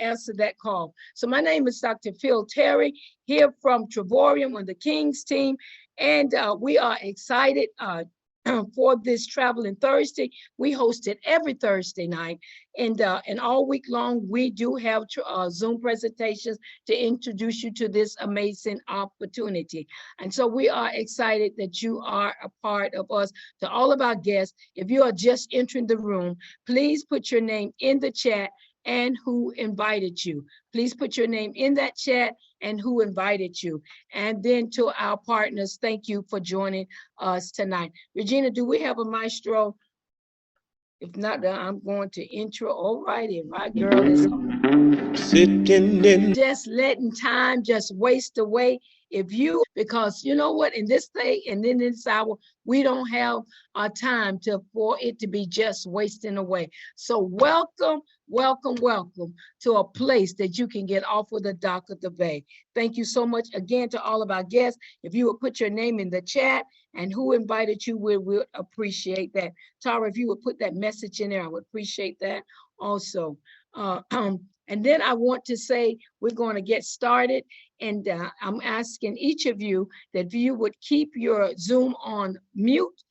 answer that call. So my name is Dr. Phil Terry, here from Travorium on the King's team. And we are excited for this Traveling Thursday. We host it every Thursday night. And all week long, we do have Zoom presentations to introduce you to this amazing opportunity. And so we are excited that you are a part of us. To all of our guests, if you are just entering the room, please put your name in the chat and who invited you. Please put your name in that chat and who invited you. And then to our partners, thank you for joining us tonight. Regina, do we have a maestro? If not, I'm going to intro. All righty, my girl is sitting in. Just letting time just waste away. If you, because you know what, in this day and in this hour, we don't have time for it to be just wasting away. So welcome, welcome, welcome to a place that you can get off of the dock of the bay. Thank you so much again to all of our guests. If you would put your name in the chat and who invited you, we would appreciate that. Tara, if you would put that message in there, I would appreciate that also. And then I want to say we're going to get started. And I'm asking each of you that you would keep your Zoom on mute,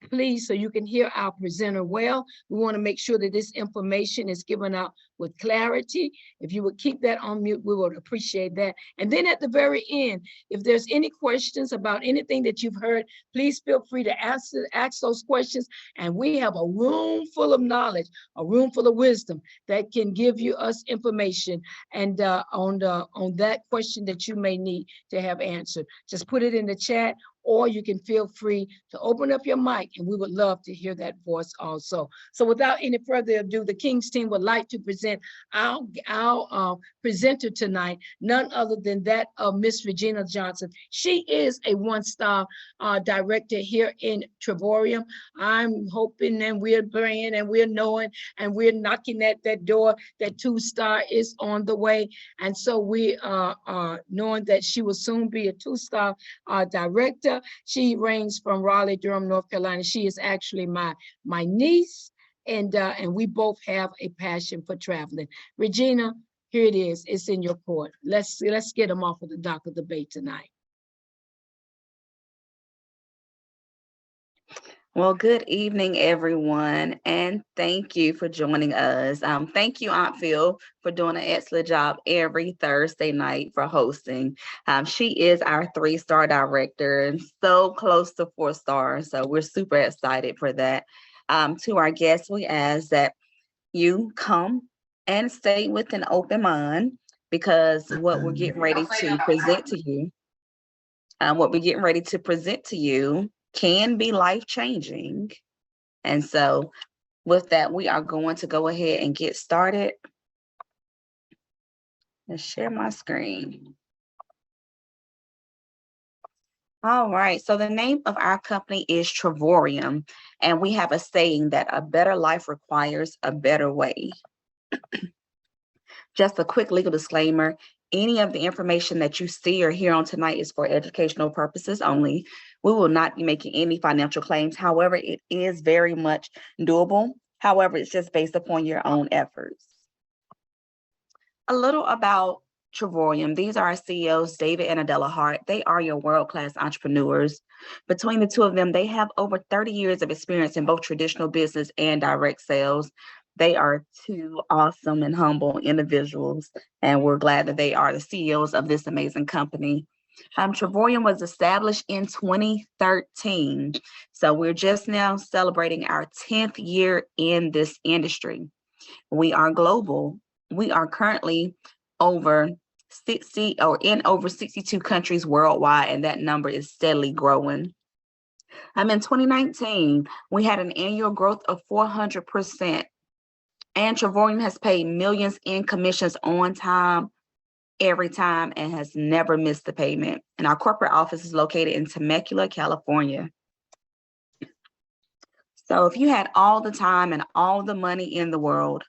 please, so you can hear our presenter well. We want to make sure that this information is given out with clarity. If you would keep that on mute, we would appreciate that. And then at the very end, if there's any questions about anything that you've heard, please feel free to ask those questions. And we have a room full of knowledge, a room full of wisdom that can give you us information and on that question that you may need to have answered. Just put it in the chat, or you can feel free to open up your mic, and we would love to hear that voice also. So without any further ado, the King's team would like to present our presenter tonight, none other than that of Miss Regina Johnson. She is a one-star director here in Travorium. I'm hoping and we're praying and we're knowing and we're knocking at that door that 2-star is on the way. And so we are knowing that she will soon be a 2-star director. She reigns from Raleigh, Durham, North Carolina. She is actually my niece, and we both have a passion for traveling. Regina, here it is. It's in your court. Let's get them off of the dock of the bay tonight. Well, good evening, everyone, and thank you for joining us. Thank you, Aunt Phil, for doing an excellent job every Thursday night for hosting. She is our 3-star director and so close to 4 stars, so we're super excited for that. To our guests, we ask that you come and stay with an open mind, because what we're getting ready to present to you, can be life-changing. And so with that, we are going to go ahead and get started. Let's share my screen. All right, so the name of our company is Travorium, and we have a saying that a better life requires a better way. Just a quick legal disclaimer. Any of the information that you see or hear on tonight is for educational purposes only. We will not be making any financial claims. However, it is very much doable. However, it's just based upon your own efforts. A little about Travorium. These are our CEOs, David and Adela Hart. They are your world-class entrepreneurs. Between the two of them, they have over 30 years of experience in both traditional business and direct sales. They are 2 awesome and humble individuals, and we're glad that they are the CEOs of this amazing company. Travorium was established in 2013, so we're just now celebrating our 10th year in this industry. We are global. We are currently over 60 or in over 62 countries worldwide, and that number is steadily growing. In 2019, we had an annual growth of 400%. And Travorium has paid millions in commissions on time, every time, and has never missed a payment. And our corporate office is located in Temecula, California. So if you had all the time and all the money in the world,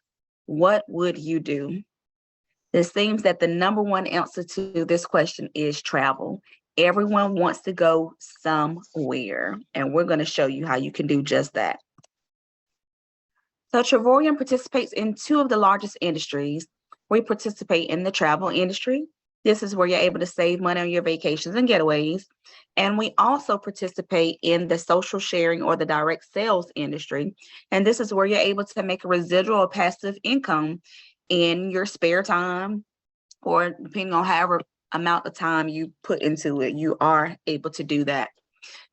what would you do? It seems that the #1 answer to this question is travel. Everyone wants to go somewhere, and we're going to show you how you can do just that. So Travorium participates in 2 of the largest industries, We participate in the travel industry. This is where you're able to save money on your vacations and getaways. And we also participate in the social sharing or the direct sales industry. And this is where you're able to make a residual or passive income in your spare time, or depending on however amount of time you put into it, you are able to do that.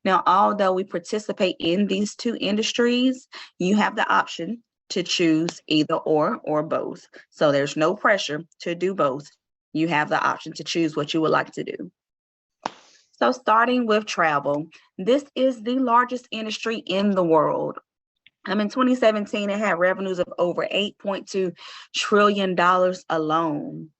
Now, although we participate in these two industries, you have the option to choose either or both. So there's no pressure to do both. You have the option to choose what you would like to do. So starting with travel, this is the largest industry in the world. In 2017, it had revenues of over $8.2 trillion alone.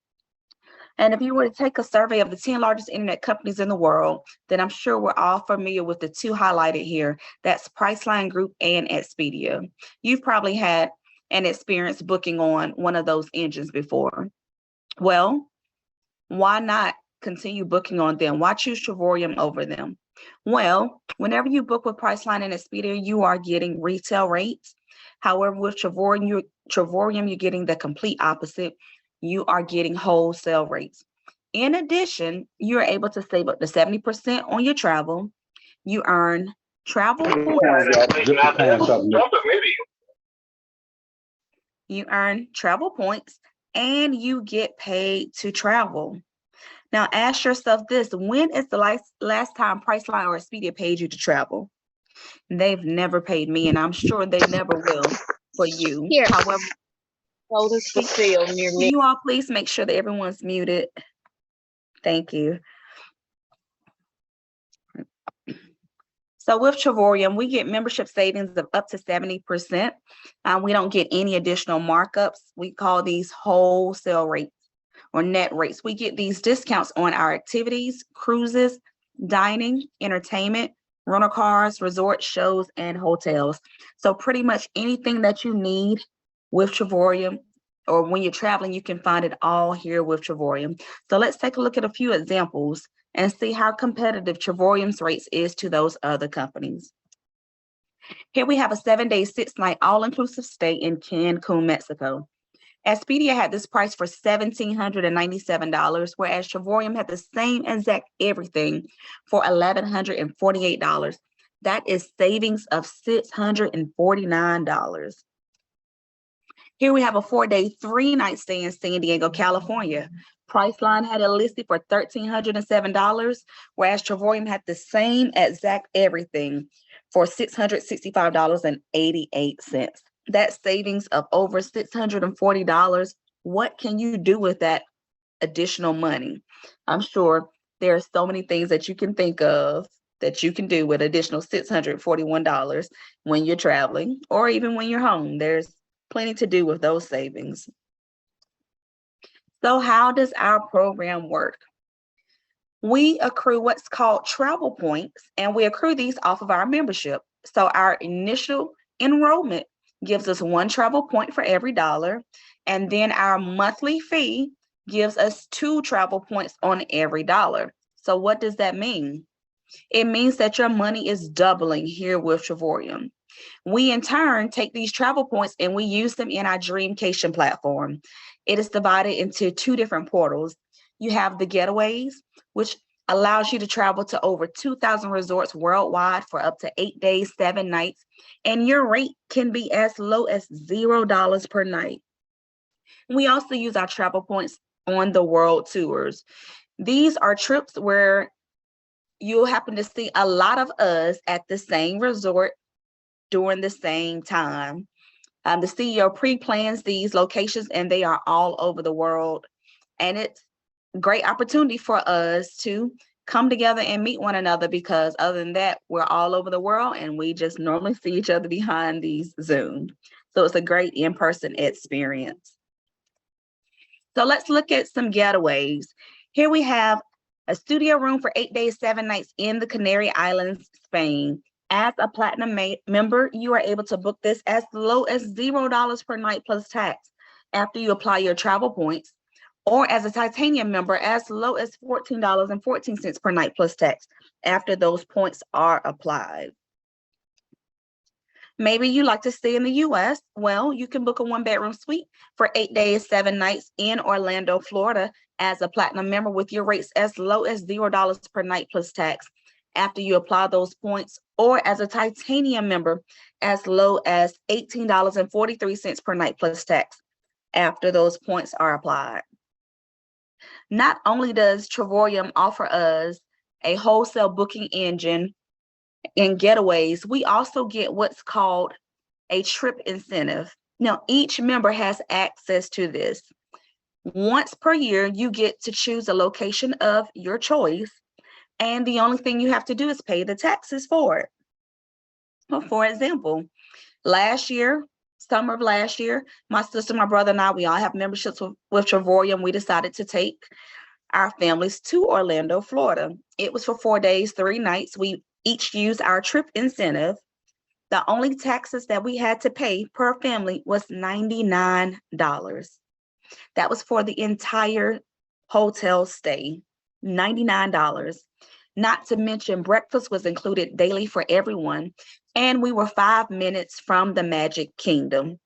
And if you were to take a survey of the 10 largest internet companies in the world, then I'm sure we're all familiar with the two highlighted here. That's Priceline Group and Expedia. You've probably had an experience booking on one of those engines before. Well, why not continue booking on them? Why choose Travorium over them? Well, whenever you book with Priceline and Expedia, you are getting retail rates. However, with Travorium, you're getting the complete opposite. You are getting wholesale rates. In addition, you're able to save up to 70% on your travel. You earn travel points. You earn travel points and you get paid to travel. Now ask yourself this: when is the last time Priceline or Expedia paid you to travel? They've never paid me, and I'm sure they never will for you. Here. However, Near me. can you all please make sure that everyone's muted? Thank you. So with Travorium, we get membership savings of up to 70%. We don't get any additional markups. We call these wholesale rates or net rates. We get these discounts on our activities, cruises, dining, entertainment, rental cars, resort shows, and hotels. So pretty much anything that you need with Travorium, or when you're traveling, you can find it all here with Travorium. So let's take a look at a few examples and see how competitive Travorium's rates is to those other companies. Here we have a 7-day, 6-night all-inclusive stay in Cancun, Mexico. Expedia had this price for $1,797, whereas Travorium had the same exact everything for $1,148. That is savings of $649. Here we have a 4-day, 3-night stay in San Diego, California. Priceline had it listed for $1,307, whereas Travorium had the same exact everything for $665.88. That's savings of over $640. What can you do with that additional money? I'm sure there are so many things that you can think of that you can do with additional $641 when you're traveling, or even when you're home. There's plenty to do with those savings. So how does our program work? We accrue what's called travel points, and we accrue these off of our membership. So our initial enrollment gives us 1 travel point for every $1, and then our monthly fee gives us 2 travel points on every $1. So what does that mean? It means that your money is doubling here with Travorium. We in turn take these travel points and we use them in our Dreamcation platform. It is divided into 2 different portals. You have the Getaways, which allows you to travel to over 2,000 resorts worldwide for up to 8 days, 7 nights, and your rate can be as low as $0 per night. We also use our travel points on the world tours. These are trips where you'll happen to see a lot of us at the same resort during the same time. The CEO pre-plans these locations and they are all over the world. And it's a great opportunity for us to come together and meet one another, because other than that, we're all over the world and we just normally see each other behind these Zoom. So it's a great in-person experience. So let's look at some getaways. Here we have a studio room for 8 days, 7 nights in the Canary Islands, Spain. As a platinum member, you are able to book this as low as $0 per night plus tax after you apply your travel points, or as a titanium member as low as $14.14 per night plus tax after those points are applied. Maybe you like to stay in the US. Well, you can book a 1-bedroom suite for 8 days, 7 nights in Orlando, Florida as a platinum member with your rates as low as $0 per night plus tax after you apply those points, or as a titanium member as low as $18.43 per night plus tax after those points are applied. Not only does Travorium offer us a wholesale booking engine in getaways, we also get what's called a trip incentive. Now, each member has access to this. Once per year, you get to choose a location of your choice, and the only thing you have to do is pay the taxes for it. Well, for example, summer of last year, my sister, my brother, and I, we all have memberships with Travorium. We decided to take our families to Orlando, Florida. It was for 4 days, 3 nights. We each used our trip incentive. The only taxes that we had to pay per family was $99. That was for the entire hotel stay, $99. Not to mention breakfast was included daily for everyone, and we were 5 minutes from the Magic Kingdom.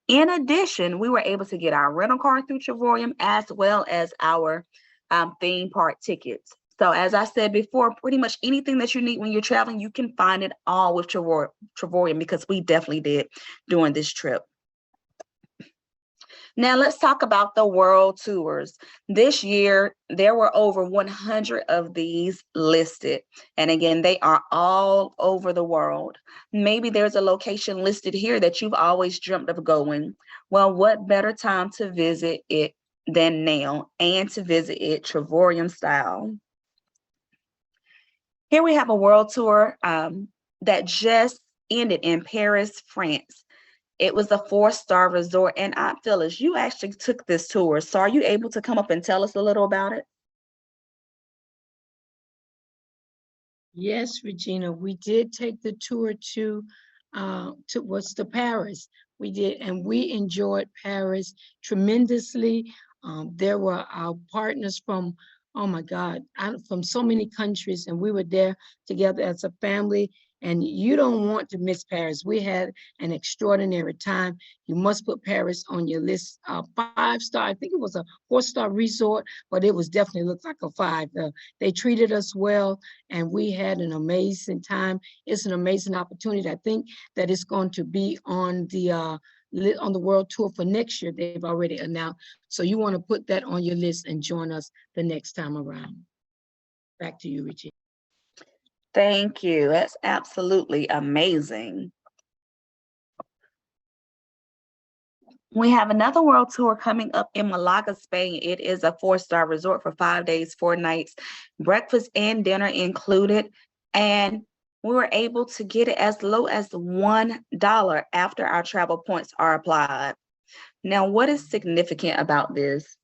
In addition, we were able to get our rental car through Travorium as well as our theme park tickets. So as I said before, pretty much anything that you need when you're traveling, you can find it all with Travorium, because we definitely did during this trip. Now let's talk about the world tours. This year, there were over 100 of these listed. And again, they are all over the world. Maybe there's a location listed here that you've always dreamt of going. Well, what better time to visit it than now, and to visit it Travorium style. Here we have a world tour that just ended in Paris, France. It was a 4-star resort, and Phyllis, you actually took this tour. So are you able to come up and tell us a little about it? Yes, Regina, we did take the tour to Paris. We did, and we enjoyed Paris tremendously. There were our partners from, oh my God, from so many countries, and we were there together as a family. And you don't want to miss Paris. We had an extraordinary time. You must put Paris on your list. 5-star, I think it was a 4-star resort, but it was definitely looked like a 5. They treated us well, and we had an amazing time. It's an amazing opportunity. I think that it's going to be on the world tour for next year. They've already announced. So you want to put that on your list and join us the next time around. Back to you, Regina. Thank you. That's absolutely amazing. We have another world tour coming up in Malaga, Spain. It is a 4-star resort for 5 days, 4 nights, breakfast and dinner included. And we were able to get it as low as $1 after our travel points are applied. Now, what is significant about this?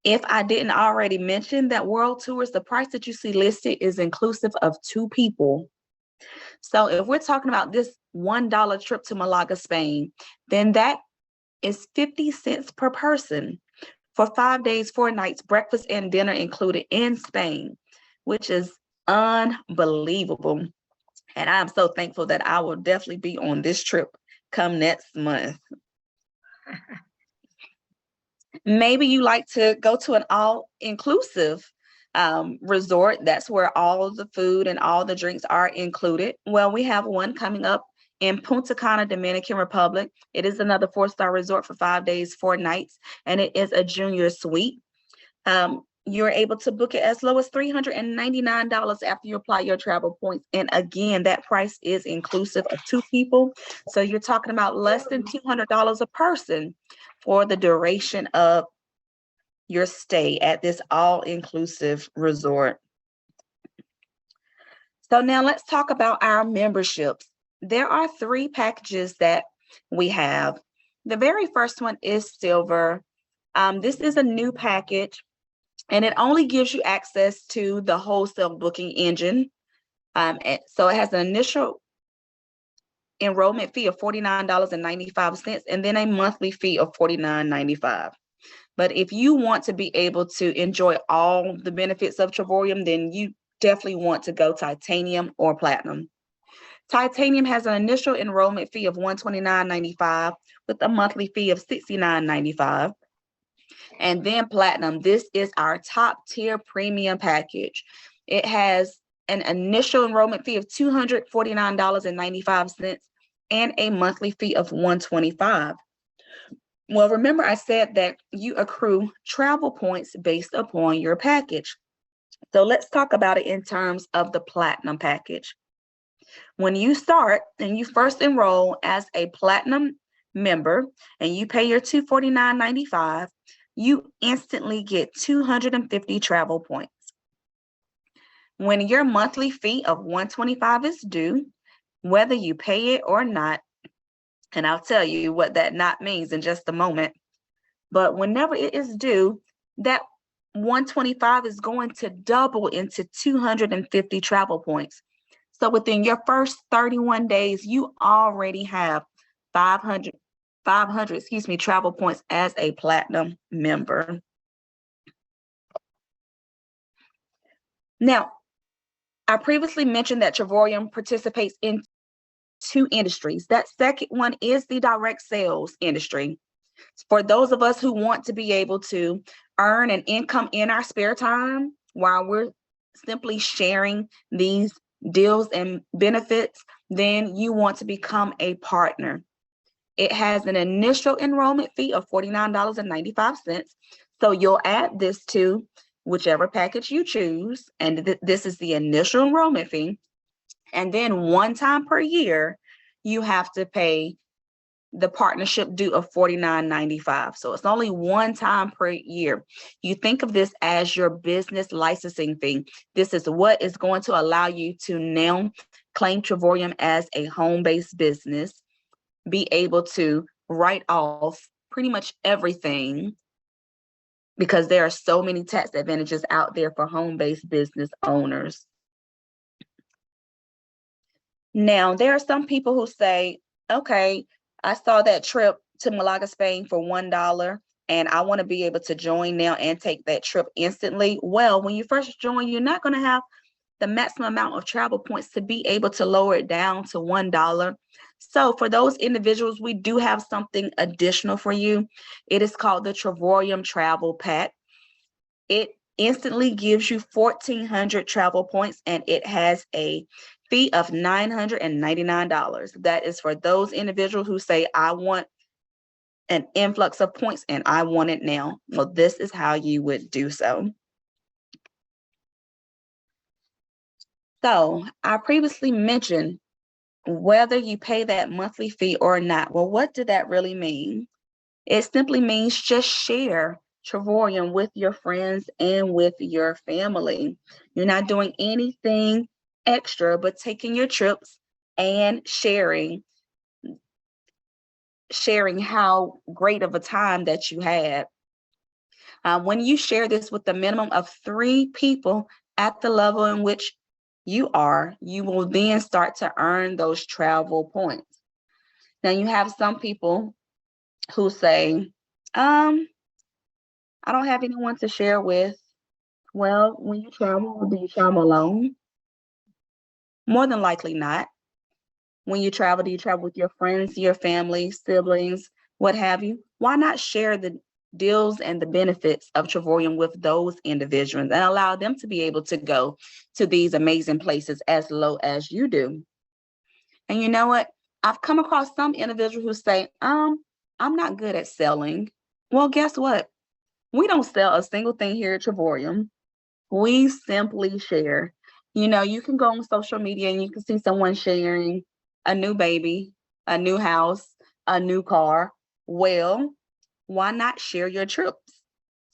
If I didn't already mention that world tours, the price that you see listed is inclusive of 2 people. So if we're talking about this $1 trip to Malaga, Spain, then that is 50 cents per person for 5 days, 4 nights, breakfast and dinner included in Spain, which is unbelievable. And I'm so thankful that I will definitely be on this trip come next month. Maybe you like to go to an all-inclusive resort. That's where all the food and all the drinks are included. Well, we have one coming up in Punta Cana, Dominican Republic. It is another 4-star resort for 5 days, 4 nights, and it is a junior suite. You're able to book it as low as $399 after you apply your travel points. And again, that price is inclusive of 2 people. So you're talking about less than $200 a person for the duration of your stay at this all-inclusive resort. So now let's talk about our memberships. There are 3 packages that we have. The very first one is Silver. This is a new package, and it only gives you access to the wholesale booking engine. So it has an initial enrollment fee of $49.95 and then a monthly fee of $49.95. But if you want to be able to enjoy all the benefits of Travorium, then you definitely want to go titanium or platinum. Titanium has an initial enrollment fee of $129.95 with a monthly fee of $69.95. And then Platinum, this is our top tier premium package. It has an initial enrollment fee of $249.95 and a monthly fee of $125. Well, remember I said that you accrue travel points based upon your package. So let's talk about it in terms of the Platinum package. When you start and you first enroll as a Platinum member and you pay your $249.95, you instantly get 250 travel points. When your monthly fee of $125 is due, whether you pay it or not, and I'll tell you what that not means in just a moment, but whenever it is due, that $125 is going to double into 250 travel points. So within your first 31 days, you already have 500 travel points as a Platinum member. Now, I previously mentioned that Travorium participates in 2 industries. That second one is the direct sales industry. For those of us who want to be able to earn an income in our spare time while we're simply sharing these deals and benefits, then you want to become a partner. It has an initial enrollment fee of $49.95. So you'll add this to whichever package you choose, and this is the initial enrollment fee. And then one time per year, you have to pay the partnership due of $49.95. So it's only one time per year. You think of this as your business licensing fee. This is what is going to allow you to now claim Travorium as a home-based business, be able to write off pretty much everything, because there are so many tax advantages out there for home-based business owners. Now, there are some people who say, okay, I saw that trip to Malaga, Spain for $1, and I want to be able to join now and take that trip instantly. Well, when you first join, you're not going to have the maximum amount of travel points to be able to lower it down to $1. So for those individuals, we do have something additional for you. It is called the Travorium Travel Pack. It instantly gives you 1,400 travel points, and it has a fee of $999. That is for those individuals who say, I want an influx of points and I want it now. Well, this is how you would do so. So I previously mentioned whether you pay that monthly fee or not. Well, what did that really mean? It simply means just share Travorium with your friends and with your family. You're not doing anything extra but taking your trips and sharing how great of a time that you had. When you share this with a minimum of 3 people at the level in which you are, you will then start to earn those travel points. Now, you have some people who say, I don't have anyone to share with. Well, when you travel, do you travel alone? More than likely not. When you travel, do you travel with your friends, your family, siblings, what have you? Why not share the deals and the benefits of Travorium with those individuals and allow them to be able to go to these amazing places as low as you do? And you know what? I've come across some individuals who say, I'm not good at selling. Well, guess what? We don't sell a single thing here at Travorium. We simply share. You know, you can go on social media and you can see someone sharing a new baby, a new house, a new car. Well, why not share your trips?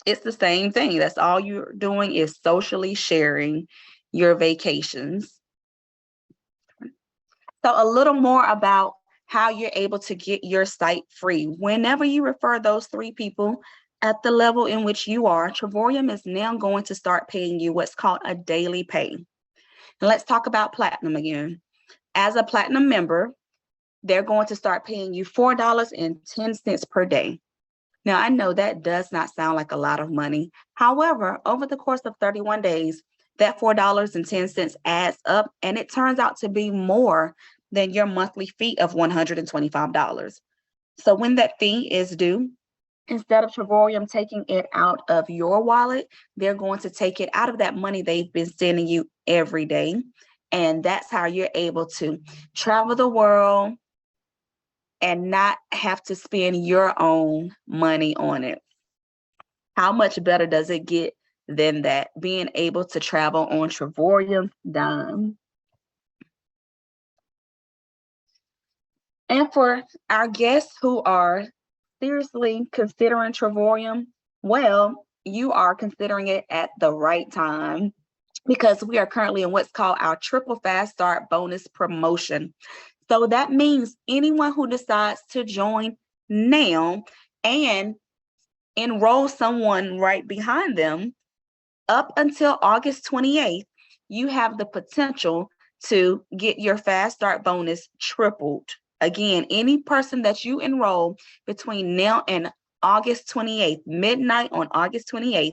It's the same thing. That's all you're doing is socially sharing your vacations. So a little more about how you're able to get your site free. Whenever you refer those 3 people at the level in which you are, Travorium is now going to start paying you what's called a daily pay. And let's talk about Platinum again. As a Platinum member, they're going to start paying you $4.10 per day. Now, I know that does not sound like a lot of money. However, over the course of 31 days, that $4.10 adds up, and it turns out to be more than your monthly fee of $125. So when that fee is due, instead of Travorium taking it out of your wallet, they're going to take it out of that money they've been sending you every day. And that's how you're able to travel the world and not have to spend your own money on it. How much better does it get than that? Being able to travel on Travorium dime. And for our guests who are seriously considering Travorium, well, you are considering it at the right time, because we are currently in what's called our triple fast start bonus promotion. So that means anyone who decides to join now and enroll someone right behind them up until August 28th, you have the potential to get your fast start bonus tripled. Again, any person that you enroll between now and August 28th, midnight on August 28th,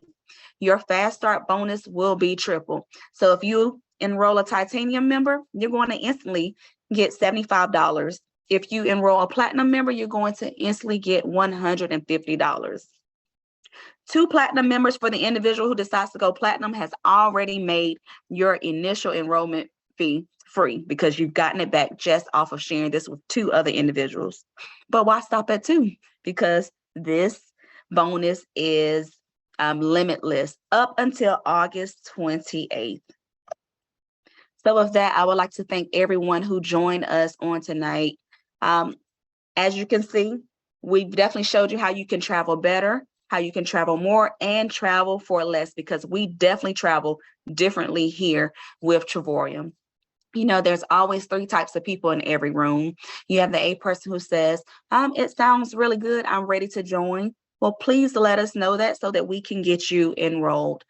your fast start bonus will be triple. So if you enroll a titanium member, you're going to instantly get $75. If you enroll a platinum member, you're going to instantly get $150. 2 platinum members for the individual who decides to go platinum has already made your initial enrollment fee free, because you've gotten it back just off of sharing this with 2 other individuals. But why stop at 2? Because this bonus is limitless up until August 28th. So with that, I would like to thank everyone who joined us on tonight. As you can see, we've definitely showed you how you can travel better, how you can travel more, and travel for less, because we definitely travel differently here with Travorium. You know, there's always 3 types of people in every room. You have the A person who says, it sounds really good, I'm ready to join. Well, please let us know that so that we can get you enrolled.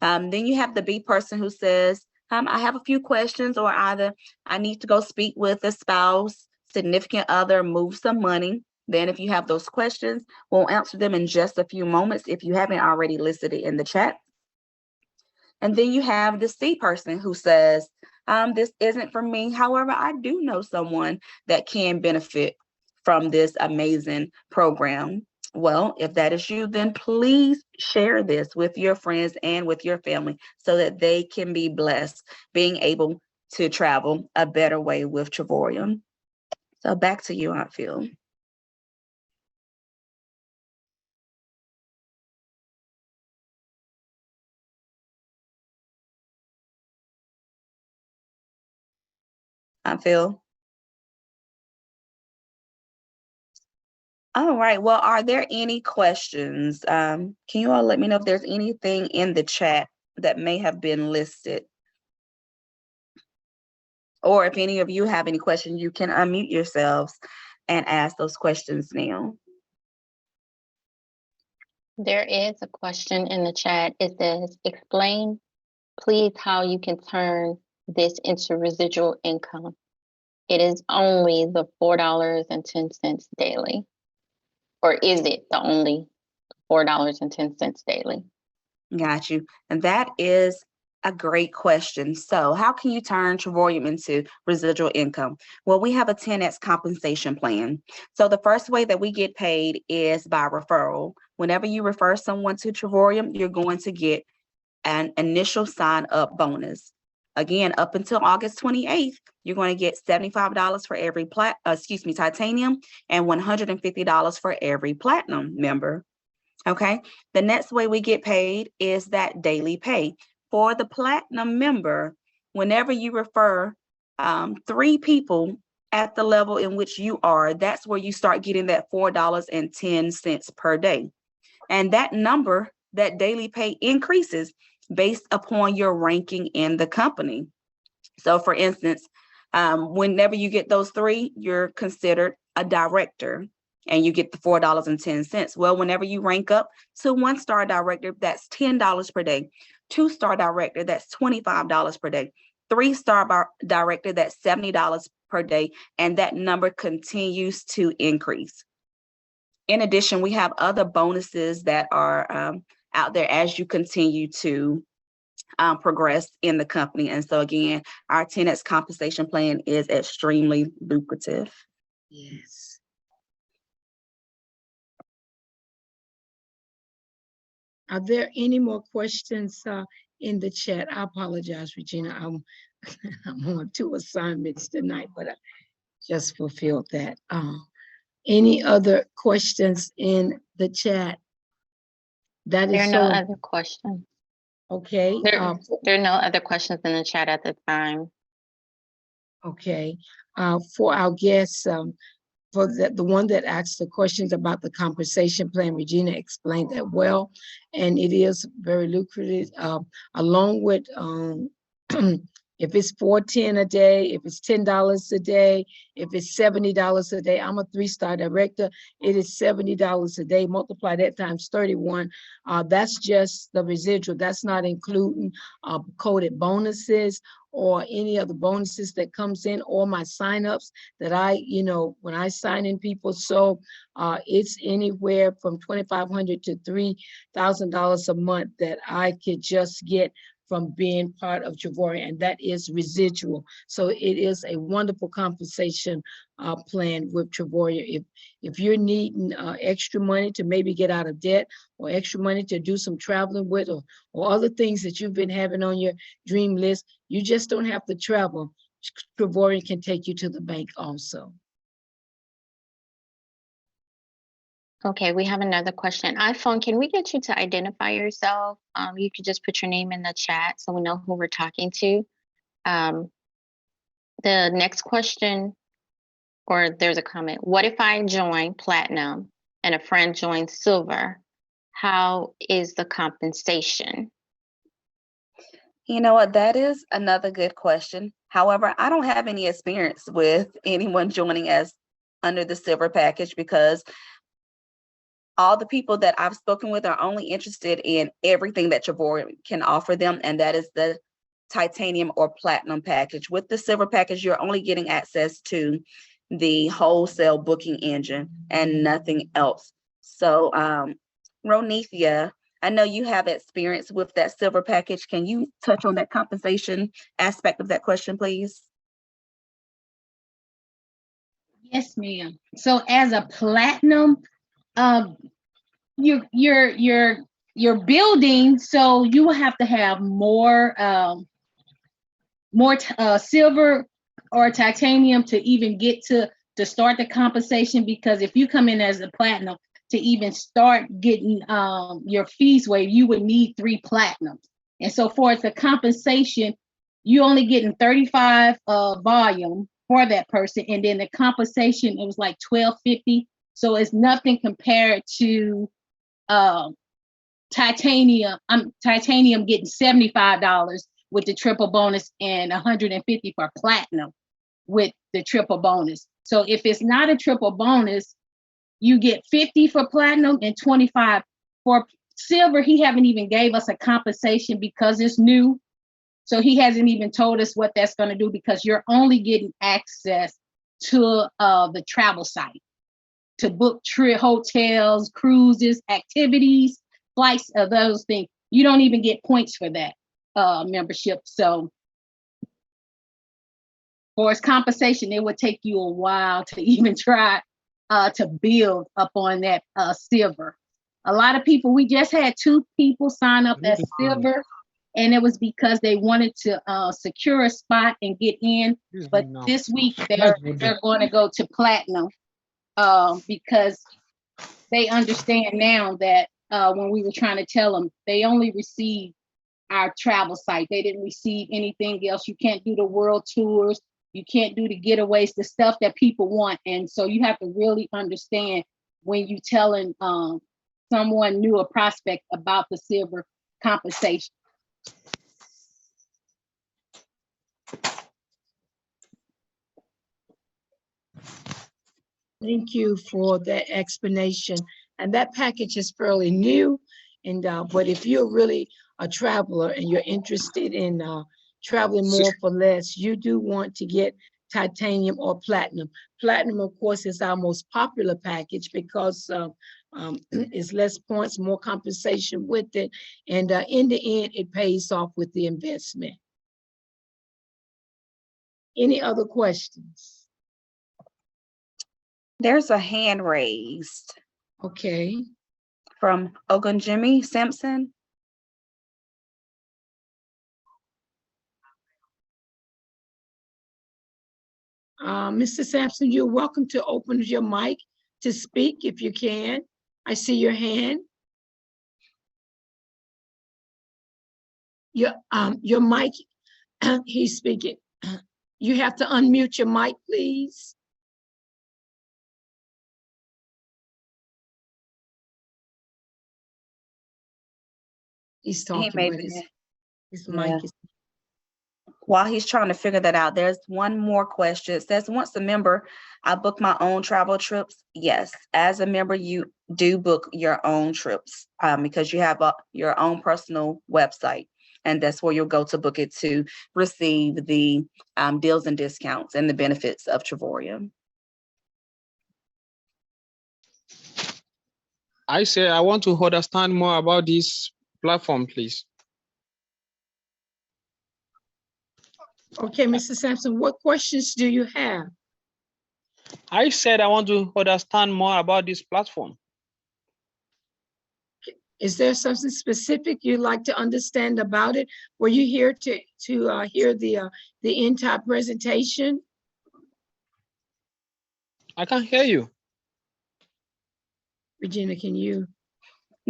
Then you have the B person who says, I have a few questions, or either I need to go speak with a spouse, significant other, move some money. Then if you have those questions, we'll answer them in just a few moments if you haven't already listed it in the chat. And then you have the C person who says, this isn't for me. However, I do know someone that can benefit from this amazing program. Well, if that is you, then please share this with your friends and with your family so that they can be blessed being able to travel a better way with Travorium. So back to you, Aunt Phil. Aunt Phil. All right. Well, are there any questions? Can you all let me know if there's anything in the chat that may have been listed? Or if any of you have any questions, you can unmute yourselves and ask those questions now. There is a question in the chat. It says, explain please how you can turn this into residual income. It is only the $4.10 daily. Or is it the only $4.10 daily? Got you. And that is a great question. So how can you turn Travorium into residual income? Well, we have a 10x compensation plan. So the first way that we get paid is by referral. Whenever you refer someone to Travorium, you're going to get an initial sign up bonus. Again, up until August 28th, you're going to get $75 for every titanium, and $150 for every platinum member. Okay. The next way we get paid is that daily pay. For the platinum member, whenever you refer 3 people at the level in which you are, that's where you start getting that $4.10 per day. And that number, that daily pay, increases based upon your ranking in the company. So for instance, whenever you get those 3, you're considered a director and you get the $4.10. Well, whenever you rank up to 1-star director, that's $10 per day. 2-star director, that's $25 per day. 3-star director, that's $70 per day. And that number continues to increase. In addition, we have other bonuses that are out there as you continue to progress in the company. And so again, our tenants compensation plan is extremely lucrative. Yes. Are there any more questions in the chat? I apologize, Regina. I'm on 2 assignments tonight, but I just fulfilled that. Any other questions in the chat? That There is are no so other questions. okay. There are no other questions in the chat at the time. Okay. For our guests, for the one that asked the questions about the compensation plan, Regina explained that well, and it is very lucrative, along with if it's $410 a day, if it's $10 a day, if it's $70 a day. I'm a 3-star director. It is $70 a day. Multiply that times 31. That's just the residual. That's not including coded bonuses or any other bonuses that comes in, or my signups that I, when I sign in people. So it's anywhere from $2,500 to $3,000 a month that I could just get from being part of Travorium, and that is residual. So it is a wonderful compensation plan with Travorium. If you're needing extra money to maybe get out of debt, or extra money to do some traveling with, or other things that you've been having on your dream list, you just don't have to travel. Travorium can take you to the bank also. Okay, we have another question. iPhone, can we get you to identify yourself? You could just put your name in the chat so we know who we're talking to. The next question, or there's a comment. What if I join Platinum and a friend joins Silver? How is the compensation? You know what, that is another good question. However, I don't have any experience with anyone joining as under the Silver package, because all the people that I've spoken with are only interested in everything that Travorium can offer them, and that is the Titanium or Platinum package. With the Silver package, you're only getting access to the wholesale booking engine and nothing else. So, Ronithia, I know you have experience with that Silver package. Can you touch on that compensation aspect of that question, please? Yes, ma'am. So as a Platinum, you're building, so you will have to have more Silver or Titanium to even get to start the compensation, because if you come in as a Platinum, to even start getting your fees waived, you would need 3 Platinums. And so for the compensation, you only getting 35 volume for that person, and then the compensation, it was like $12.50. So it's nothing compared to Titanium. Titanium getting $75 with the triple bonus and $150 for Platinum with the triple bonus. So if it's not a triple bonus, you get $50 for Platinum and $25 for Silver. He haven't even gave us a compensation because it's new. So he hasn't even told us what that's going to do, because you're only getting access to the travel site to book hotels, cruises, activities, flights, of those things. You don't even get points for that membership. So for its compensation, it would take you a while to even try to build up on that Silver. A lot of people, we just had 2 people sign up as Silver, and it was because they wanted to secure a spot and get in. But this week they're going to go to Platinum because they understand now that when we were trying to tell them, they only received our travel site. They didn't receive anything else. You can't do the world tours. You can't do the getaways, the stuff that people want. And so you have to really understand when you telling someone new, a prospect, about the Silver compensation. Thank you for that explanation. And that package is fairly new. And but if you're really a traveler and you're interested in traveling more for less, you do want to get Titanium or Platinum. Platinum, of course, is our most popular package because It's less points, more compensation with it. And in the end, it pays off with the investment. Any other questions? There's a hand raised Okay. from Ogunjimi Simpson. Mr. Sampson, you're welcome to open your mic to speak if you can. I see your hand. Your mic, he's speaking. You have to unmute your mic, please. He's talking, but his mic is. While he's trying to figure that out, there's one more question. It says, once a member, I book my own travel trips. Yes, as a member, you do book your own trips because you have your own personal website. And that's where you'll go to book it to receive the deals and discounts and the benefits of Travorium. I say I want to understand more about this platform, please. Okay, Mr. Sampson, what questions do you have? I said I want to understand more about this platform. Is there something specific you'd like to understand about it? Were you here to hear the entire presentation? I can hear you. Regina, can you?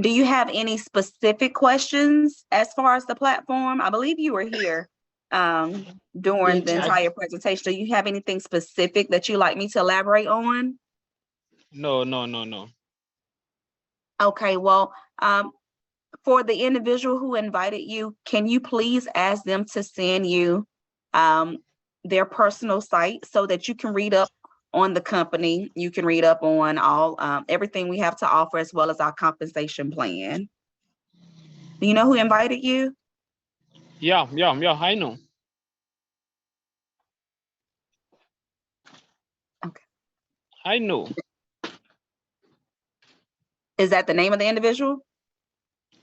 Do you have any specific questions as far as the platform? I believe you were here during the entire presentation. Do you have anything specific that you'd like me to elaborate on? No. Okay, well, for the individual who invited you, can you please ask them to send you their personal site so that you can read up on the company, you can read up on all everything we have to offer, as well as our compensation plan. Do you know who invited you? Yeah, I know. Okay. I know. Is that the name of the individual?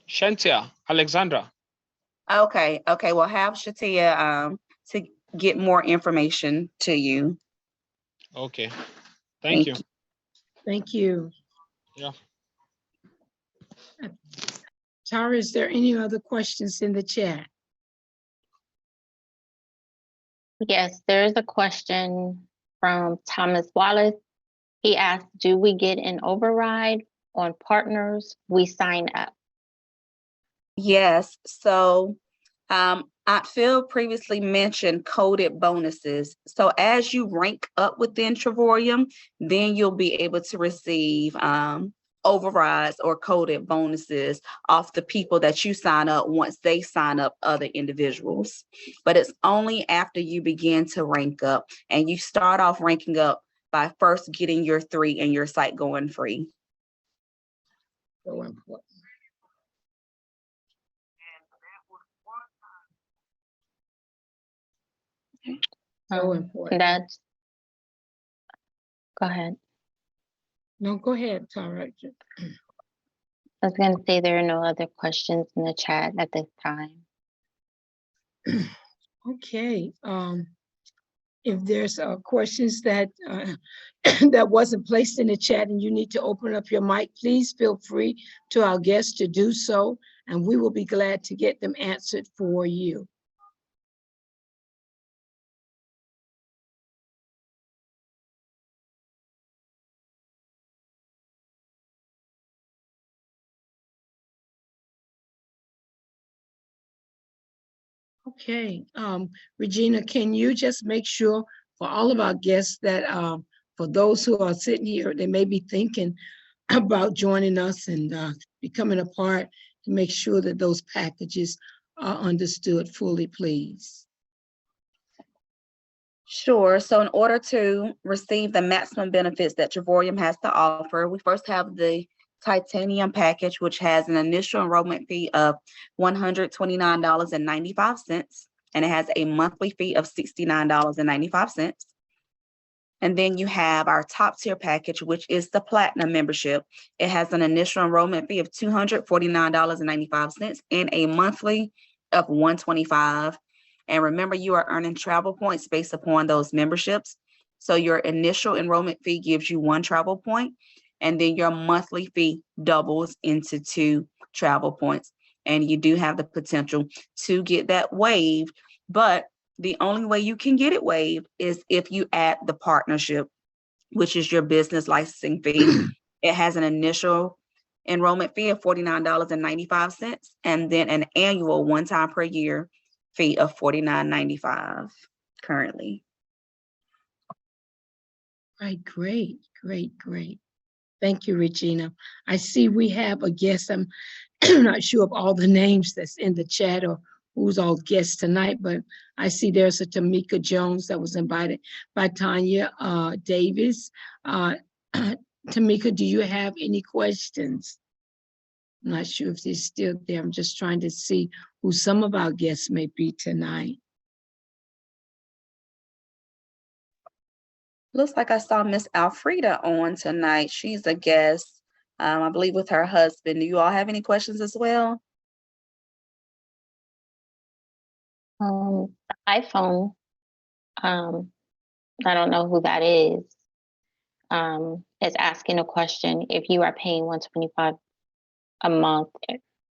Shantia Alexandra. Okay, well, have Shatia to get more information to you. Okay, thank you. Thank you. Yeah. Tara, is there any other questions in the chat? Yes, there is a question from Thomas Wallace. He asked, do we get an override on partners we sign up? Yes, so Phil previously mentioned coded bonuses. So as you rank up within Travorium, then you'll be able to receive overrides or coded bonuses off the people that you sign up once they sign up other individuals. But it's only after you begin to rank up, and you start off ranking up by first getting your 3 and your site going free. So important. So important. That's, go ahead. No, go ahead, Tara. I was going to say there are no other questions in the chat at this time. Okay. If there's questions that that wasn't placed in the chat and you need to open up your mic, please feel free to our guests to do so, and we will be glad to get them answered for you. Okay, Regina, can you just make sure for all of our guests that for those who are sitting here, they may be thinking about joining us and becoming a part, to make sure that those packages are understood fully, please. Sure. So in order to receive the maximum benefits that Travorium has to offer, we first have the Titanium package, which has an initial enrollment fee of $129.95, and it has a monthly fee of $69.95. And then you have our top tier package, which is the platinum membership. It has an initial enrollment fee of $249.95 and a monthly of $125. And remember, you are earning travel points based upon those memberships. So your initial enrollment fee gives you 1 travel point, and then your monthly fee doubles into 2 travel points. And you do have the potential to get that waived, but the only way you can get it waived is if you add the partnership, which is your business licensing fee. It has an initial enrollment fee of $49.95 and then an annual one-time per year fee of $49.95 currently. Right, great. Thank you, Regina. I see we have a guest. I'm not sure of all the names that's in the chat or who's all guests tonight, but I see there's a Tamika Jones that was invited by Tanya Davis. Tamika, do you have any questions? I'm not sure if they're still there. I'm just trying to see who some of our guests may be tonight. Looks like I saw Miss Alfreda on tonight. She's a guest, I believe with her husband. Do you all have any questions as well? The iPhone, I don't know who that is asking a question. If you are paying $125 a month,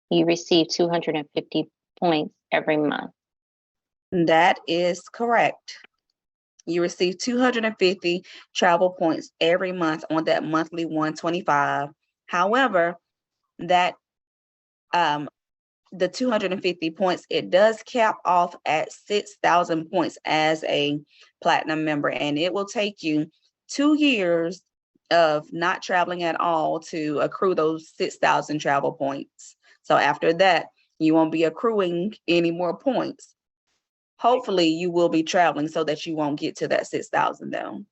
you receive 250 points every month. That is correct. You receive 250 travel points every month on that monthly 125. However, that the 250 points, it does cap off at 6,000 points as a platinum member, and it will take you 2 years of not traveling at all to accrue those 6,000 travel points. So after that, you won't be accruing any more points. Hopefully you will be traveling so that you won't get to that 6,000 though.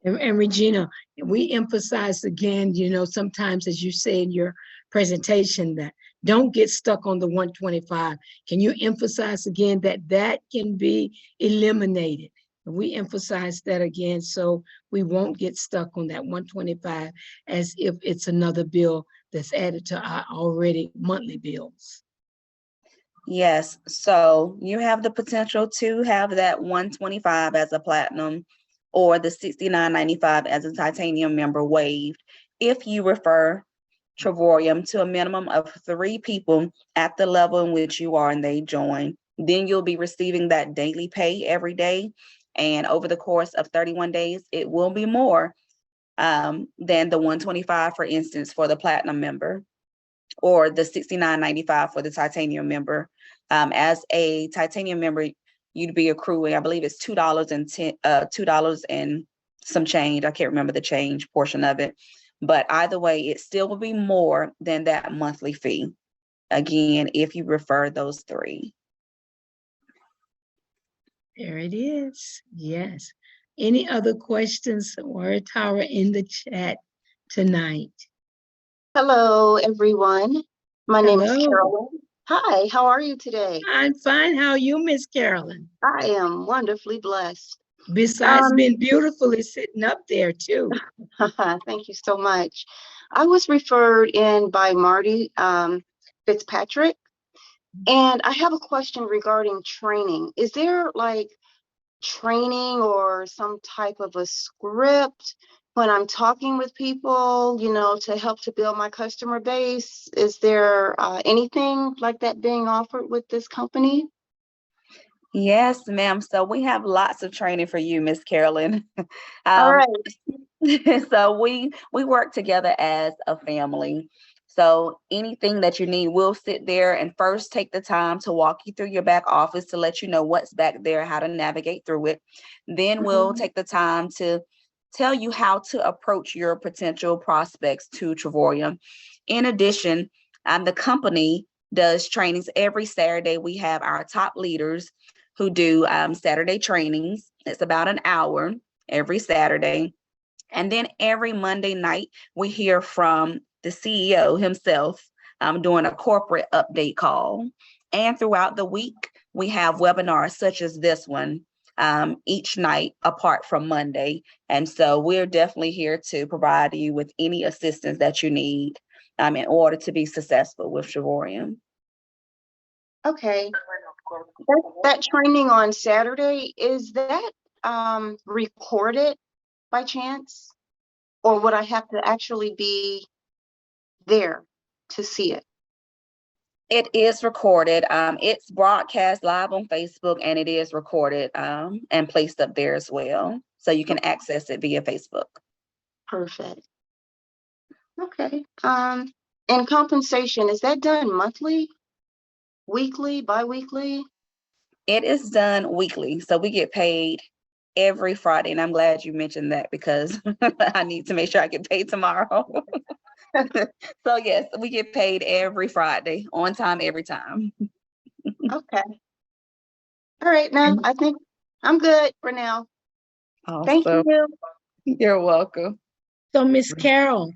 And Regina, we emphasize again, you know, sometimes as you say in your presentation, that don't get stuck on the 125. Can you emphasize again that that can be eliminated? We emphasize that again, so we won't get stuck on that 125 as if it's another bill that's added to our already monthly bills. Yes, so you have the potential to have that 125 as a platinum or the $69.95 as a titanium member waived if you refer Travorium to a minimum of 3 people at the level in which you are and they join. Then you'll be receiving that daily pay every day. And over the course of 31 days, it will be more than the 125, for instance, for the platinum member, or the $69.95 for the titanium member. As a titanium member, you'd be accruing, I believe it's $2 and some change. I can't remember the change portion of it, but either way, it still will be more than that monthly fee. Again, if you refer those 3. There it is. Yes. Any other questions or Tara in the chat tonight? Hello, everyone. My name is Hello. Carolyn. Hi, how are you today? I'm fine. How are you, Miss Carolyn? I am wonderfully blessed. Besides being beautifully sitting up there too. Thank you so much. I was referred in by Marty Fitzpatrick, and I have a question regarding training. Is there like training or some type of a script when I'm talking with people, you know, to help to build my customer base? Is there anything like that being offered with this company? Yes, ma'am. So we have lots of training for you, Miss Carolyn. All right. So we work together as a family. So anything that you need, we'll sit there and first take the time to walk you through your back office to let you know what's back there, how to navigate through it. Then we'll take the time to tell you how to approach your potential prospects to Travorium. In addition, the company does trainings every Saturday. We have our top leaders who do Saturday trainings. It's about an hour every Saturday. And then every Monday night, we hear from the CEO himself, doing a corporate update call. And throughout the week, we have webinars such as this one each night apart from Monday. And so we're definitely here to provide you with any assistance that you need in order to be successful with Travorium. Okay. That training on Saturday, is that recorded by chance? Or would I have to actually be there to see it? It is recorded. It's broadcast live on Facebook, and it is recorded and placed up there as well. So you can access it via Facebook. Perfect. Okay. And compensation, is that done monthly, weekly, bi-weekly? It is done weekly. So we get paid every Friday. And I'm glad you mentioned that because I need to make sure I get paid tomorrow. So yes, we get paid every Friday, on time, every time. Okay. All right, now I think I'm good for now. Thank Awesome. you. You're welcome. So Miss Carol,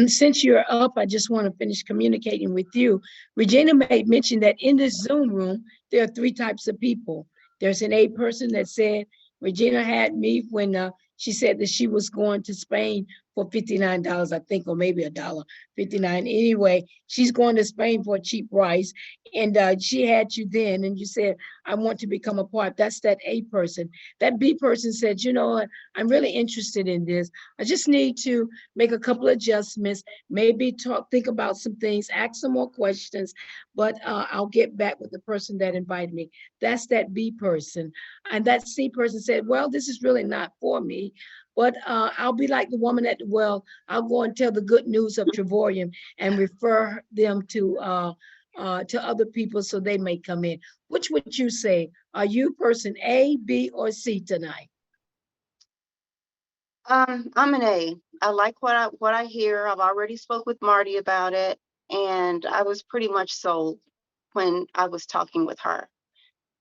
since you're up, I just want to finish communicating with you. Regina made mention that in this Zoom room, there are 3 types of people. There's an A person that said, Regina had me when she said that she was going to Spain for $59, I think, or maybe $1.59. Anyway, she's going to Spain for a cheap price. And she had you then, and you said, I want to become a part. That's that A person. That B person said, you know what, I'm really interested in this. I just need to make a couple of adjustments, maybe think about some things, ask some more questions, but I'll get back with the person that invited me. That's that B person. And that C person said, well, this is really not for me, but I'll be like the woman at the well. I'll go and tell the good news of Travorium and refer them to other people so they may come in. Which would you say? Are you person A, B, or C tonight? I'm an A. I like what I hear. I've already spoke with Marty about it, and I was pretty much sold when I was talking with her.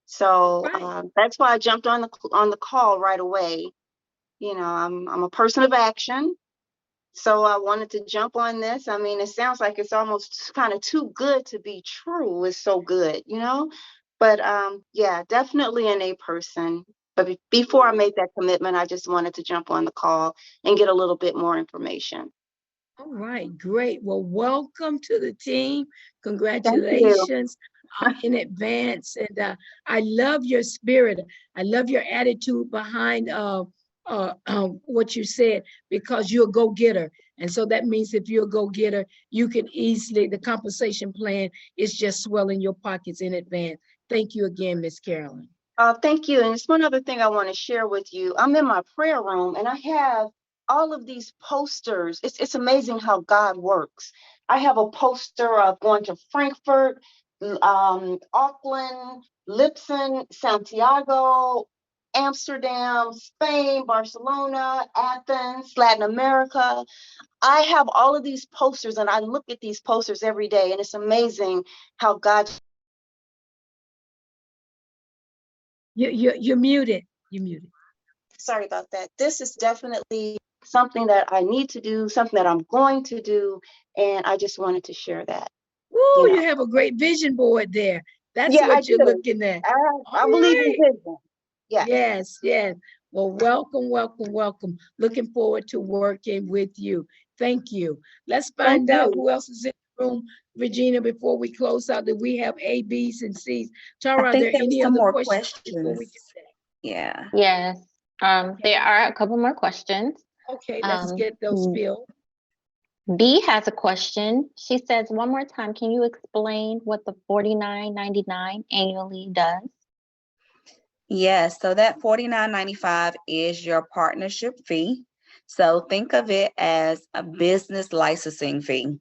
So Right. that's why I jumped on the call right away. You know, I'm a person of action, so I wanted to jump on this. I mean, it sounds like it's almost kind of too good to be true. It's so good, you know. But yeah, definitely an A person. But before I made that commitment, I just wanted to jump on the call and get a little bit more information. All right, great. Well, welcome to the team. Thank you. Congratulations in advance. And I love your spirit. I love your attitude behind what you said, because you're a go-getter. And so that means if you're a go-getter, you can easily, the compensation plan is just swelling your pockets in advance. Thank you again, Miss Carolyn. Thank you. And it's one other thing I want to share with you. I'm in my prayer room and I have all of these posters. It's amazing how God works. I have a poster of going to Frankfurt, Auckland, Lipson, Santiago, Amsterdam, Spain, Barcelona, Athens, Latin America. I have all of these posters and I look at these posters every day, and it's amazing how God. You're muted. You're muted. Sorry about that. This is definitely something that I need to do, something that I'm going to do, and I just wanted to share that. Woo, You you know. have a great vision board there. That's Yeah, I what you're do. looking at. I All believe in right. vision. Yeah. Yes, yes. Well, welcome, welcome, welcome. Looking forward to working with you. Thank you. Let's Thank find out you. who else is in the room, Regina, before we close out. That we have A, B's, and C's. Tara, I are think there there was any some other more questions before we questions. Yeah. Yes, there are a couple more questions. Okay, let's get those filled. B has a question. She says, one more time, can you explain what the $49.99 annually does? Yes, so that $49.95 is your partnership fee. So think of it as a business licensing fee.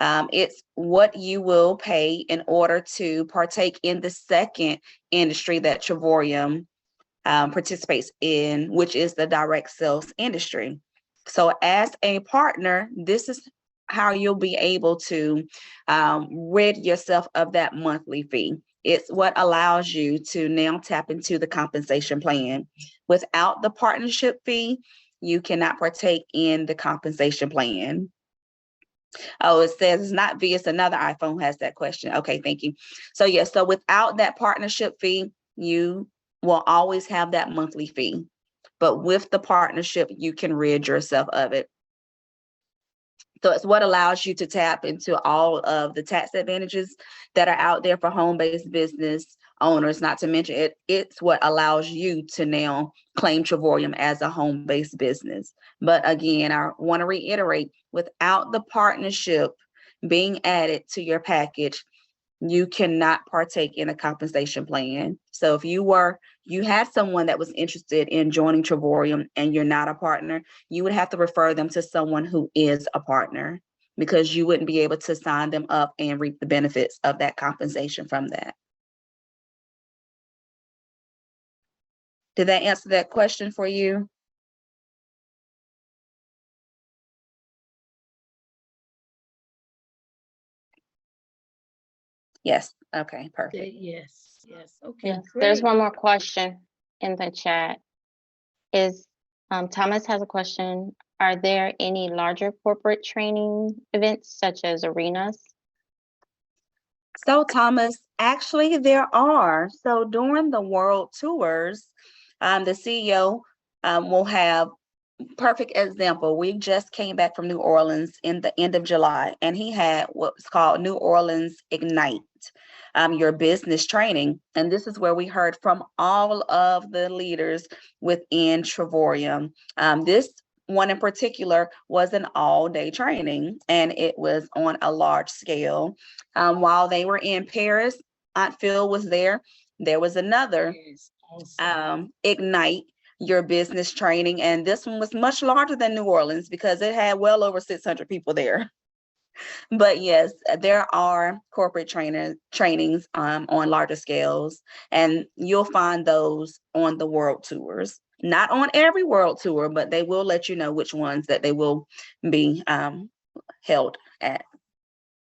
It's what you will pay in order to partake in the second industry that Travorium participates in, which is the direct sales industry. So as a partner, this is how you'll be able to rid yourself of that monthly fee. It's what allows you to now tap into the compensation plan. Without the partnership fee, you cannot partake in the compensation plan. Oh, it says it's not V, it's another iPhone has that question. Okay, thank you. So yes, so without that partnership fee, you will always have that monthly fee. But with the partnership, you can rid yourself of it. So it's what allows you to tap into all of the tax advantages that are out there for home-based business owners, not to mention it's what allows you to now claim Travorium as a home-based business. But again, I want to reiterate, without the partnership being added to your package, you cannot partake in a compensation plan. So if you had someone that was interested in joining Travorium and you're not a partner, you would have to refer them to someone who is a partner, because you wouldn't be able to sign them up and reap the benefits of that compensation from that. Did that answer that question for you? Yes. Okay, perfect. Yes, yes, okay, Yes, there's great. one more question in the chat. Thomas has a question. Are there any larger corporate training events such as arenas? So Thomas, actually there are. So during the world tours, the CEO will have, perfect example, we just came back from New Orleans in the end of July, and he had what's called New Orleans Ignite, your business training. And this is where we heard from all of the leaders within Travorium. This one in particular was an all-day training, and it was on a large scale. While they were in Paris, Aunt Phil was there. There was another Yes, awesome. Ignite, your business training, and this one was much larger than New Orleans because it had well over 600 people there. But yes, there are corporate trainings on larger scales, and you'll find those on the world tours. Not on every world tour, but they will let you know which ones that they will be held at.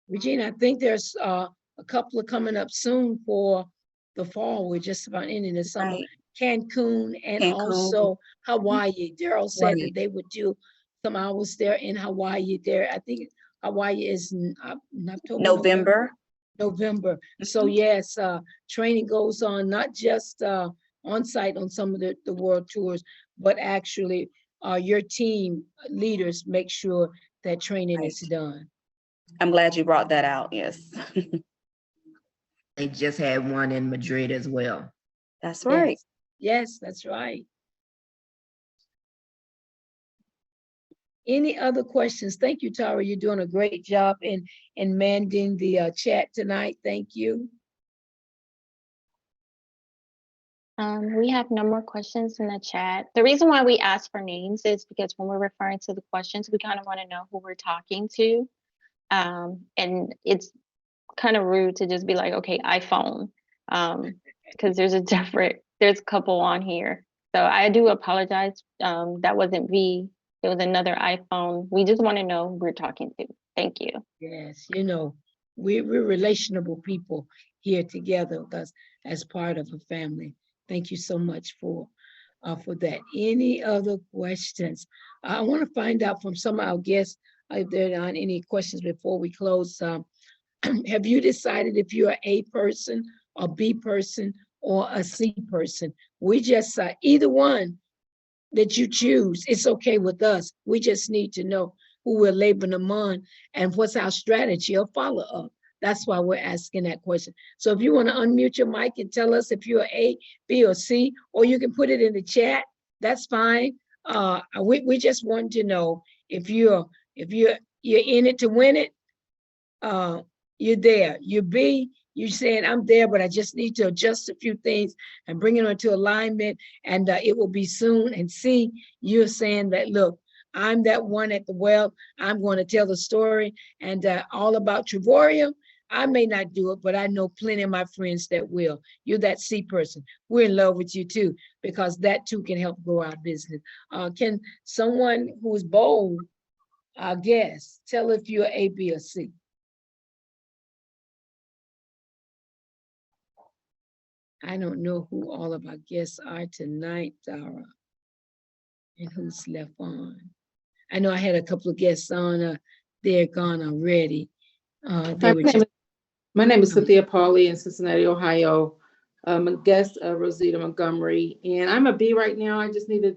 Regina, I think there's a couple of coming up soon for the fall. We're just about ending the summer. Right. Cancun and Cancun. also Hawaii. Daryl said Right. that they would do some hours there in Hawaii there. I think Hawaii is in October, November. So yes, training goes on, not just on site on some of the world tours, but actually your team leaders make sure that training is done. I'm glad you brought that out. Yes. They just had one in Madrid as well. That's right. Yes, that's right. Any other questions? Thank you, Tara. You're doing a great job in managing the chat tonight. Thank you. We have no more questions in the chat. The reason why we ask for names is because when we're referring to the questions, we kind of want to know who we're talking to. And it's kind of rude to just be like, okay, iPhone, because there's a couple on here. So I do apologize. That wasn't V, it was another iPhone. We just want to know who we're talking to. Thank you. Yes, you know, we're relational people here together as part of a family. Thank you so much for that. Any other questions? I want to find out from some of our guests if there aren't any questions before we close. Have you decided if you're a person, a B person, or a C person? We just either one that you choose, it's okay with us. We just need to know who we're labeling them on and what's our strategy or follow-up. That's why we're asking that question. So if you want to unmute your mic and tell us if you're A, B, or C, or you can put it in the chat, that's fine. We just want to know if you're in it to win it, you're there. You're B, you're saying I'm there, but I just need to adjust a few things and bring it into alignment, and it will be soon. And C, you're saying that, look, I'm that one at the well. I'm going to tell the story and all about Travorium. I may not do it, but I know plenty of my friends that will. You're that C person. We're in love with you too, because that too can help grow our business. Can someone who's bold, our guest, tell if you're A, B, or C? I don't know who all of our guests are tonight, Dara, and who's left on. I know I had a couple of guests on, they're gone already. They Hi, were my name just. is my name is um, Cynthia Pauley in Cincinnati, Ohio. I'm a guest of Rosita Montgomery, and I'm a B right now. I just need to,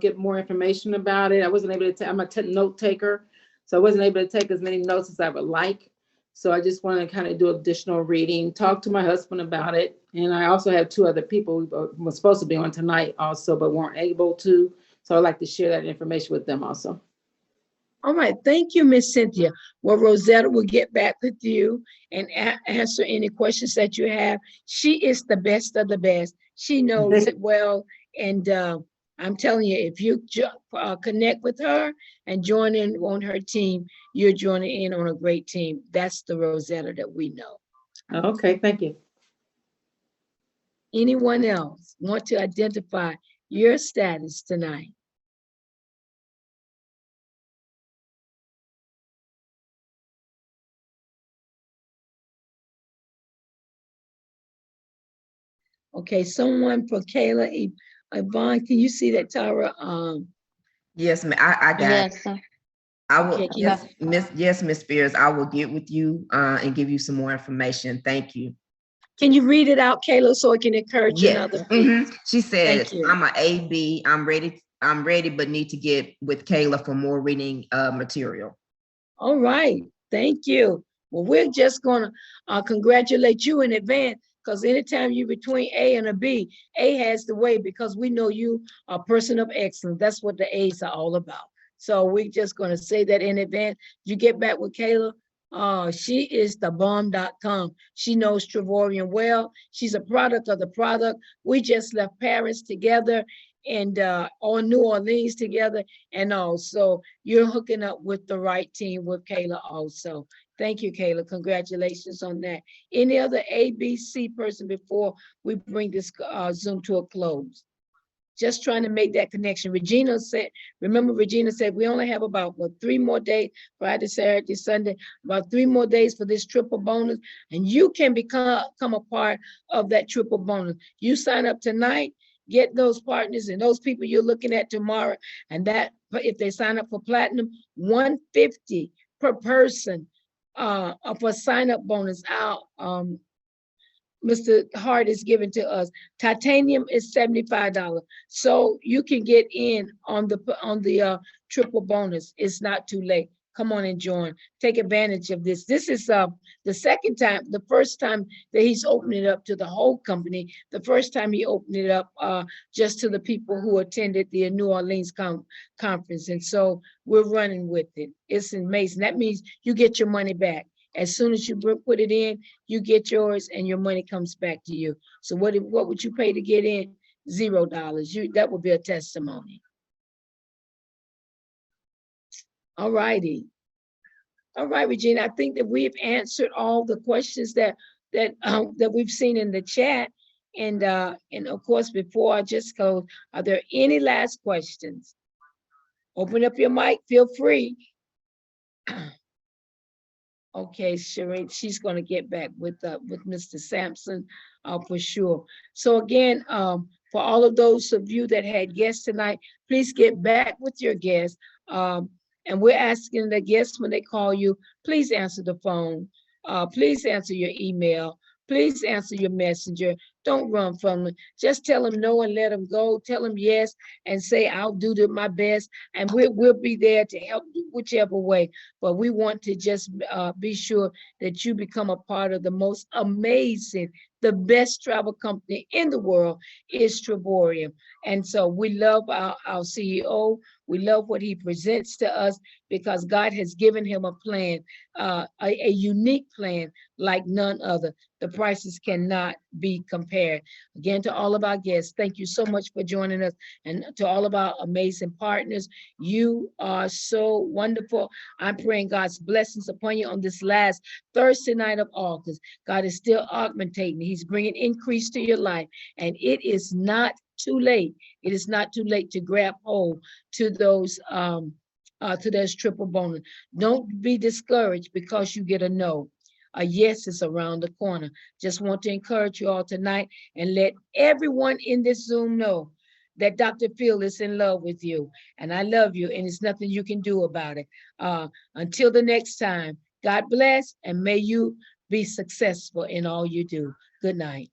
get more information about it. I wasn't able to. I'm a note taker, so I wasn't able to take as many notes as I would like. So I just want to kind of do additional reading, talk to my husband about it, and I also have two other people who were supposed to be on tonight also, but weren't able to. So I'd like to share that information with them also. All right, thank you, Miss Cynthia. Well, Rosetta will get back with you and answer any questions that you have. She is the best of the best. She knows it well. And I'm telling you, if you connect with her and join in on her team, you're joining in on a great team. That's the Rosetta that we know. Okay, thank you. Anyone else want to identify your status tonight? Okay, someone for Kayla, Yvonne, can you see that, Tara? Yes, ma'am. I got it. Yes, sir. I will, Okay, yes, Miss Spears, I will get with you and give you some more information. Thank you. can you read it out, Kayla, so it can encourage Yeah. another, please? She said, Thank you. I'm a AB. I'm ready, but need to get with Kayla for more reading material. All right, thank you. Well, we're just gonna congratulate you in advance, because anytime you're between A and a B, A has the way, because we know you are a person of excellence. That's what the A's are all about. So we're just gonna say that in advance. You get back with Kayla. She is the bomb.com. She knows Travorium well. She's a product of the product. We just left Paris together and on New Orleans together, and also you're hooking up with the right team with Kayla also. Thank you, Kayla. Congratulations on that. Any other ABC person before we bring this Zoom to a close? Just trying to make that connection. Regina said, remember Regina said, we only have about 3 more days, Friday, Saturday, Sunday, about 3 more days for this triple bonus. And you can become a part of that triple bonus. You sign up tonight, get those partners and those people you're looking at tomorrow. And that, if they sign up for platinum, $150 per person for sign up bonus out. Mr. Hart is given to us. Titanium is $75. So you can get in on the triple bonus. It's not too late. Come on and join. Take advantage of this. This is the second time, the first time that he's opened it up to the whole company. The first time he opened it up just to the people who attended the New Orleans conference. And so we're running with it. It's amazing. That means you get your money back. As soon as you put it in, you get yours and your money comes back to you. So what would you pay to get in? $0. That would be a testimony. All righty. All right, Regina, I think that we've answered all the questions that we've seen in the chat. And of course, before I just go, are there any last questions? Open up your mic, feel free. Okay, Shereen, she's going to get back with Mr. Sampson for sure. So again, for all of those of you that had guests tonight, please get back with your guests. And we're asking the guests when they call you, please answer the phone. Please answer your email. Please answer your messenger. Don't run from them. Just tell them no and let them go. Tell them yes and say, I'll do my best. And we'll be there to help you whichever way. But we want to just be sure that you become a part of the most amazing, the best travel company in the world is Travorium. And so we love our CEO. We love what he presents to us because God has given him a plan, a unique plan like none other. The prices cannot be compared. Again, to all of our guests, thank you so much for joining us. And to all of our amazing partners, you are so wonderful. I'm praying God's blessings upon you on this last Thursday night of August. God is still augmentating. He's bringing increase to your life. And it is not too late. It is not too late to grab hold to those triple bonus. Don't be discouraged because you get a no. A yes is around the corner. Just want to encourage you all tonight and let everyone in this Zoom know that Dr. Phil is in love with you, and I love you, and there's nothing you can do about it. Until the next time, God bless, and may you be successful in all you do. Good night.